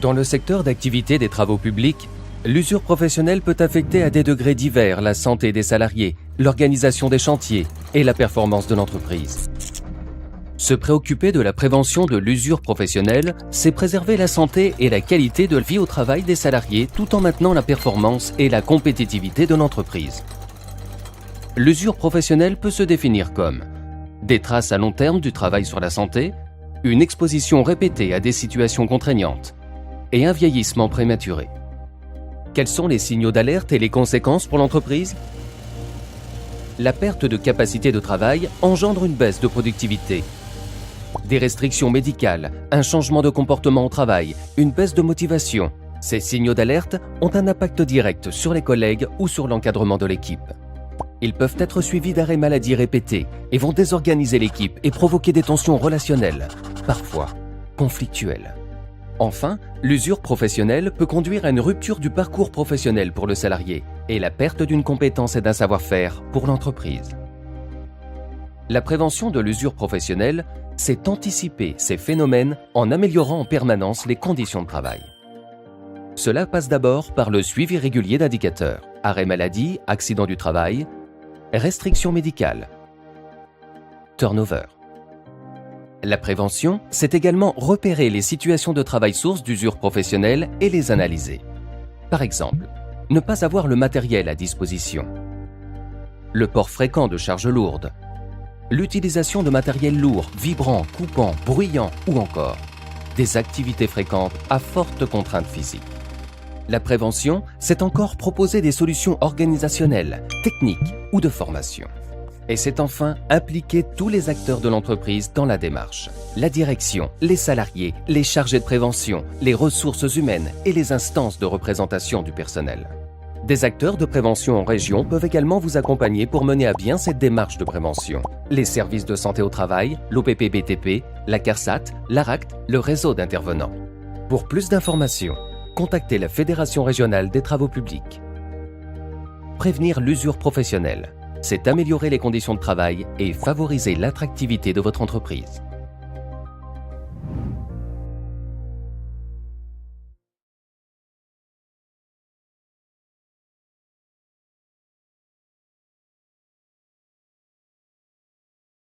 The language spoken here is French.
Dans le secteur d'activité des travaux publics, l'usure professionnelle peut affecter à des degrés divers la santé des salariés, l'organisation des chantiers et la performance de l'entreprise. Se préoccuper de la prévention de l'usure professionnelle, c'est préserver la santé et la qualité de vie au travail des salariés tout en maintenant la performance et la compétitivité de l'entreprise. L'usure professionnelle peut se définir comme des traces à long terme du travail sur la santé, une exposition répétée à des situations contraignantes et un vieillissement prématuré. Quels sont les signaux d'alerte et les conséquences pour l'entreprise? La perte de capacité de travail engendre une baisse de productivité. Des restrictions médicales, un changement de comportement au travail, une baisse de motivation. Ces signaux d'alerte ont un impact direct sur les collègues ou sur l'encadrement de l'équipe. Ils peuvent être suivis d'arrêts maladie répétés et vont désorganiser l'équipe et provoquer des tensions relationnelles, parfois conflictuelles. Enfin, l'usure professionnelle peut conduire à une rupture du parcours professionnel pour le salarié et la perte d'une compétence et d'un savoir-faire pour l'entreprise. La prévention de l'usure professionnelle, c'est anticiper ces phénomènes en améliorant en permanence les conditions de travail. Cela passe d'abord par le suivi régulier d'indicateurs, arrêt maladie, accident du travail, restrictions médicales, turnover. La prévention, c'est également repérer les situations de travail sources d'usure professionnelle et les analyser. Par exemple, ne pas avoir le matériel à disposition, le port fréquent de charges lourdes, l'utilisation de matériel lourd, vibrant, coupant, bruyant ou encore des activités fréquentes à forte contrainte physique. La prévention, c'est encore proposer des solutions organisationnelles, techniques ou de formation. Et c'est enfin impliquer tous les acteurs de l'entreprise dans la démarche. La direction, les salariés, les chargés de prévention, les ressources humaines et les instances de représentation du personnel. Des acteurs de prévention en région peuvent également vous accompagner pour mener à bien cette démarche de prévention. Les services de santé au travail, l'OPP-BTP, la CARSAT, l'ARACT, le réseau d'intervenants. Pour plus d'informations, contactez la Fédération régionale des travaux publics. Prévenir l'usure professionnelle, c'est améliorer les conditions de travail et favoriser l'attractivité de votre entreprise.